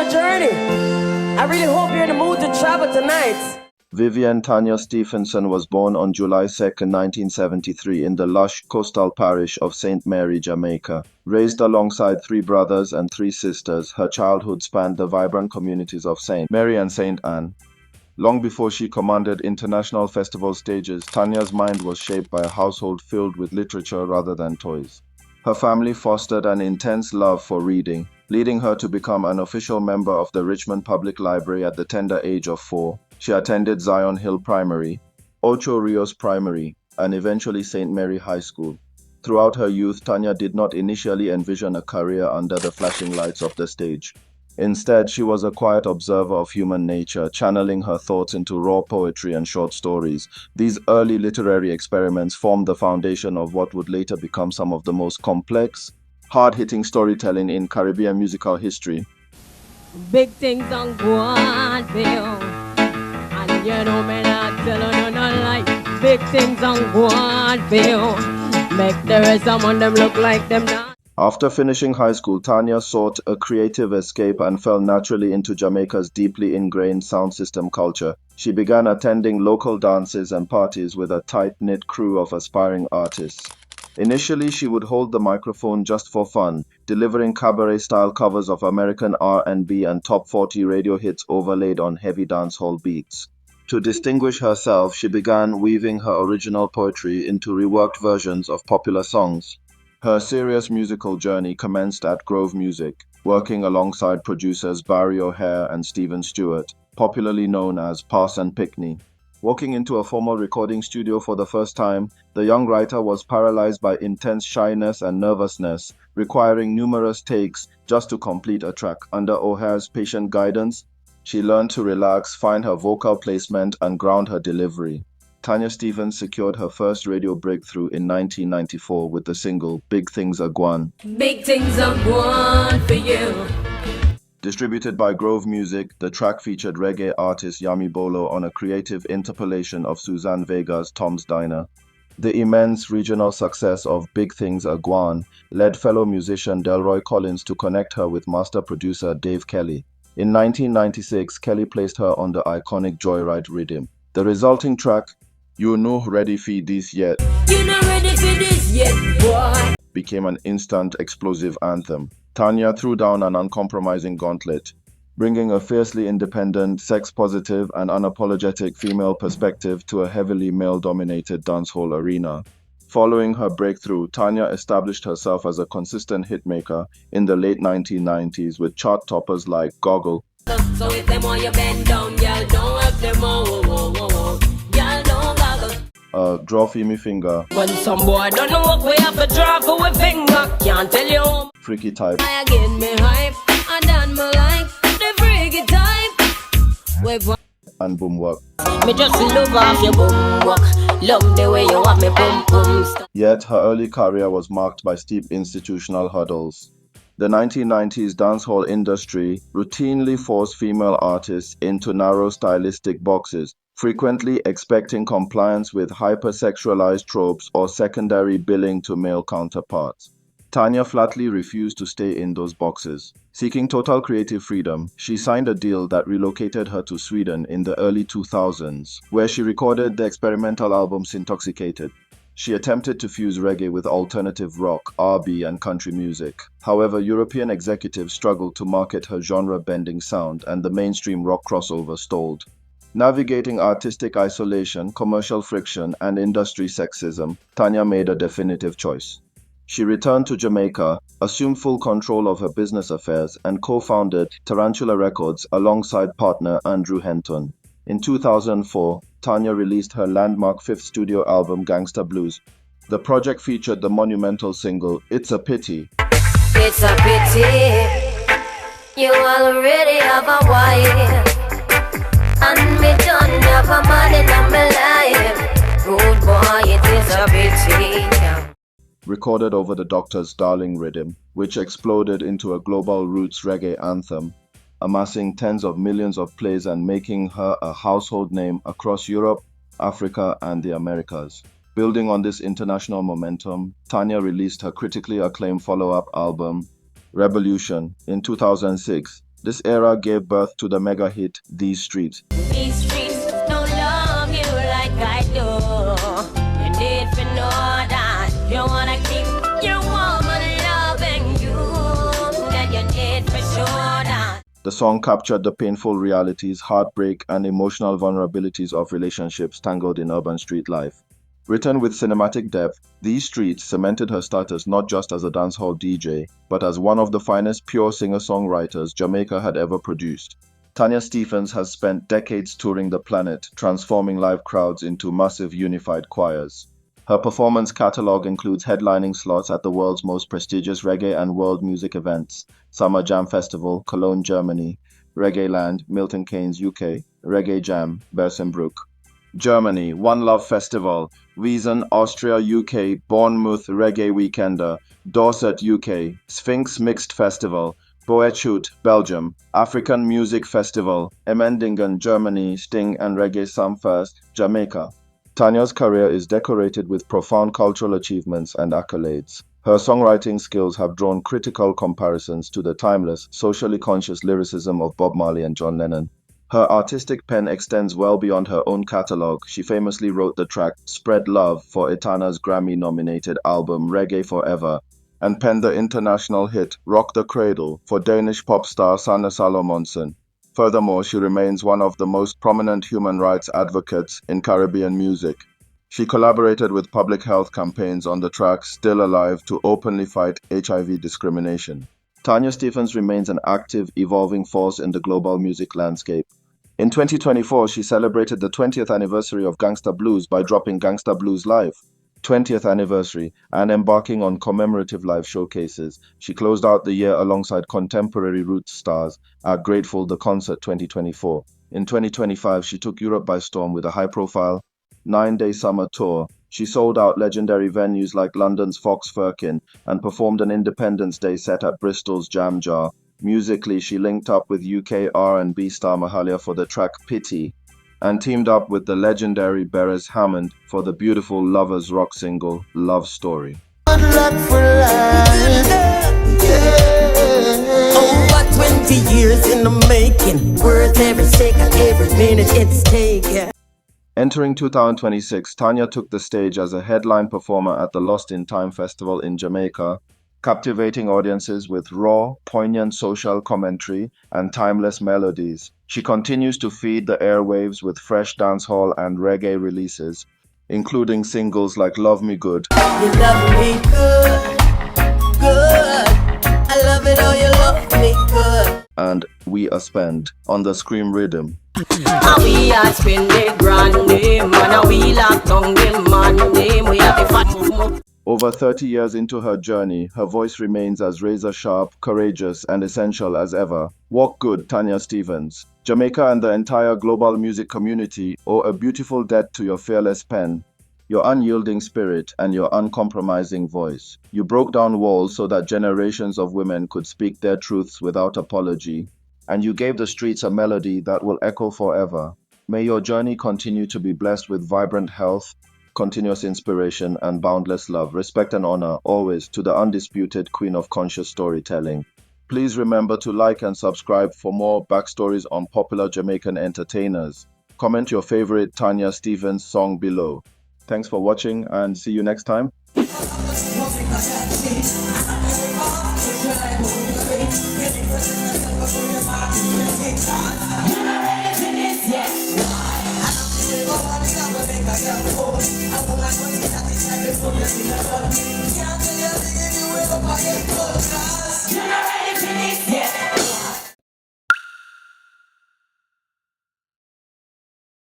a journey. I really hope you're in the mood to travel tonight. Vivian Tanya Stephenson was born on July 2, 1973 in the lush coastal parish of St. Mary, Jamaica. Raised alongside 3 brothers and 3 sisters, her childhood spanned the vibrant communities of St. Mary and St. Anne. Long before she commanded international festival stages, Tanya's mind was shaped by a household filled with literature rather than toys. Her family fostered an intense love for reading, leading her to become an official member of the Richmond Public Library at the tender age of 4. She attended Zion Hill Primary, Ocho Rios Primary, and eventually St. Mary High School. Throughout her youth, Tanya did not initially envision a career under the flashing lights of the stage. Instead, she was a quiet observer of human nature, channeling her thoughts into raw poetry and short stories. These early literary experiments formed the foundation of what would later become some of the most complex, hard-hitting storytelling in Caribbean musical history. Big things don't go on, Bill. And you know me not tell you no like. Big things don't go on, Bill. Make the rest of them look like them not. After finishing high school, Tanya sought a creative escape and fell naturally into Jamaica's deeply ingrained sound system culture. She began attending local dances and parties with a tight-knit crew of aspiring artists. Initially, she would hold the microphone just for fun, delivering cabaret-style covers of American R&B and top 40 radio hits overlaid on heavy dancehall beats. To distinguish herself, she began weaving her original poetry into reworked versions of popular songs. Her serious musical journey commenced at Grove Music, working alongside producers Barry O'Hare and Stephen Stewart, popularly known as Pass and Pickney. Walking into a formal recording studio for the first time, the young writer was paralyzed by intense shyness and nervousness, requiring numerous takes just to complete a track. Under O'Hare's patient guidance, she learned to relax, find her vocal placement, and ground her delivery. Tanya Stephens secured her first radio breakthrough in 1994 with the single Big Things Are Gwan. Big things are gone for you. Distributed by Grove Music, the track featured reggae artist Yami Bolo on a creative interpolation of Suzanne Vega's Tom's Diner. The immense regional success of Big Things Are Gwan led fellow musician Delroy Collins to connect her with master producer Dave Kelly. In 1996, Kelly placed her on the iconic Joyride rhythm. The resulting track, You No Ready For This Yet, You not ready for this yet, boy. became an instant explosive anthem. Tanya threw down an uncompromising gauntlet, bringing a fiercely independent, sex-positive, and unapologetic female perspective to a heavily male-dominated dancehall arena. Following her breakthrough, Tanya established herself as a consistent hitmaker in the late 1990s with chart toppers like Goggle, So if them want you bend down, y'all don't have them all. Y'all don't goggle. Draw For Me Finger, When some boy don't know what we have to draw for a finger, can't tell you. Freaky Type, I get me hype, I done my life, the freaky type. Wave and Boomwork. me just love off your boom walk. Love the way you have me boom boom stop. Yet her early career was marked by steep institutional hurdles. The 1990s dancehall industry routinely forced female artists into narrow stylistic boxes, frequently expecting compliance with hypersexualized tropes or secondary billing to male counterparts. Tanya flatly refused to stay in those boxes. Seeking total creative freedom, she signed a deal that relocated her to Sweden in the early 2000s, where she recorded the experimental album Syntoxicated. She attempted to fuse reggae with alternative rock, R&B, and country music. However, European executives struggled to market her genre-bending sound, and the mainstream rock crossover stalled. Navigating artistic isolation, commercial friction, and industry sexism, Tanya made a definitive choice. She returned to Jamaica, assumed full control of her business affairs, and co-founded Tarantula Records alongside partner Andrew Henton. In 2004, Tanya released her landmark fifth studio album, Gangsta Blues. The project featured the monumental single, It's a Pity. It's a pity you already have a wife, and me don't have a man in my life. Good boy, it is a pity. Recorded over the Doctor's Darling rhythm, which exploded into a global roots reggae anthem, amassing tens of millions of plays and making her a household name across Europe, Africa, and the Americas. Building on this international momentum, Tanya released her critically acclaimed follow-up album, Revolution, in 2006, This era gave birth to the mega hit These Streets. These streets don't love you like I do. You need to know that you wanna keep your woman loving you. That you need for sure that. The song captured the painful realities, heartbreak, and emotional vulnerabilities of relationships tangled in urban street life. Written with cinematic depth, These Streets cemented her status not just as a dancehall DJ, but as one of the finest pure singer-songwriters Jamaica had ever produced. Tanya Stephens has spent decades touring the planet, transforming live crowds into massive unified choirs. Her performance catalog includes headlining slots at the world's most prestigious reggae and world music events: Summer Jam Festival, Cologne, Germany; Reggae Land, Milton Keynes, UK; Reggae Jam, Bersenbruck. Germany, One Love Festival, Wiesn, Austria, UK; Bournemouth Reggae Weekender, Dorset, UK; Sphinx Mixed Festival, Boetchut, Belgium; African Music Festival, Emmendingen, Germany; Sting and Reggae Sumfest, Jamaica. Tanya's career is decorated with profound cultural achievements and accolades. Her songwriting skills have drawn critical comparisons to the timeless, socially conscious lyricism of Bob Marley and John Lennon. Her artistic pen extends well beyond her own catalog. She famously wrote the track Spread Love for Etana's Grammy-nominated album Reggae Forever, and penned the international hit Rock the Cradle for Danish pop star Sanne Salomonsen. Furthermore, she remains one of the most prominent human rights advocates in Caribbean music. She collaborated with public health campaigns on the track Still Alive to openly fight HIV discrimination. Tanya Stephens remains an active, evolving force in the global music landscape. In 2024, she celebrated the 20th anniversary of Gangsta Blues by dropping Gangsta Blues Live. 20th anniversary, and embarking on commemorative live showcases. She closed out the year alongside contemporary roots stars at Grateful the Concert 2024. In 2025, she took Europe by storm with a high-profile 9-day summer tour. She sold out legendary venues like London's Fox Firkin and performed an Independence Day set at Bristol's Jam Jar. Musically, she linked up with UK R&B star Mahalia for the track Pity, and teamed up with the legendary Beres Hammond for the beautiful lovers rock single Love Story. Over 20 years in the making, worth every second, every minute it's taken. Entering 2026, Tanya took the stage as a headline performer at the Lost in Time Festival in Jamaica, captivating audiences with raw, poignant social commentary and timeless melodies. She continues to feed the airwaves with fresh dancehall and reggae releases, including singles like Love Me Good. You love me good, good. I love it how you love me good. And We A Spend on the Scream Rhythm. We are spending grand name, and we lock down the man name. We have the fat move. Over 30 years into her journey, her voice remains as razor-sharp, courageous, and essential as ever. Walk good, Tanya Stephens. Jamaica and the entire global music community owe a beautiful debt to your fearless pen, your unyielding spirit, and your uncompromising voice. You broke down walls so that generations of women could speak their truths without apology, and you gave the streets a melody that will echo forever. May your journey continue to be blessed with vibrant health, continuous inspiration, and boundless love. Respect and honor always to the undisputed queen of conscious storytelling. Please remember to like and subscribe for more backstories on popular Jamaican entertainers. Comment your favorite Tanya Stephens song below. Thanks for watching and see you next time. I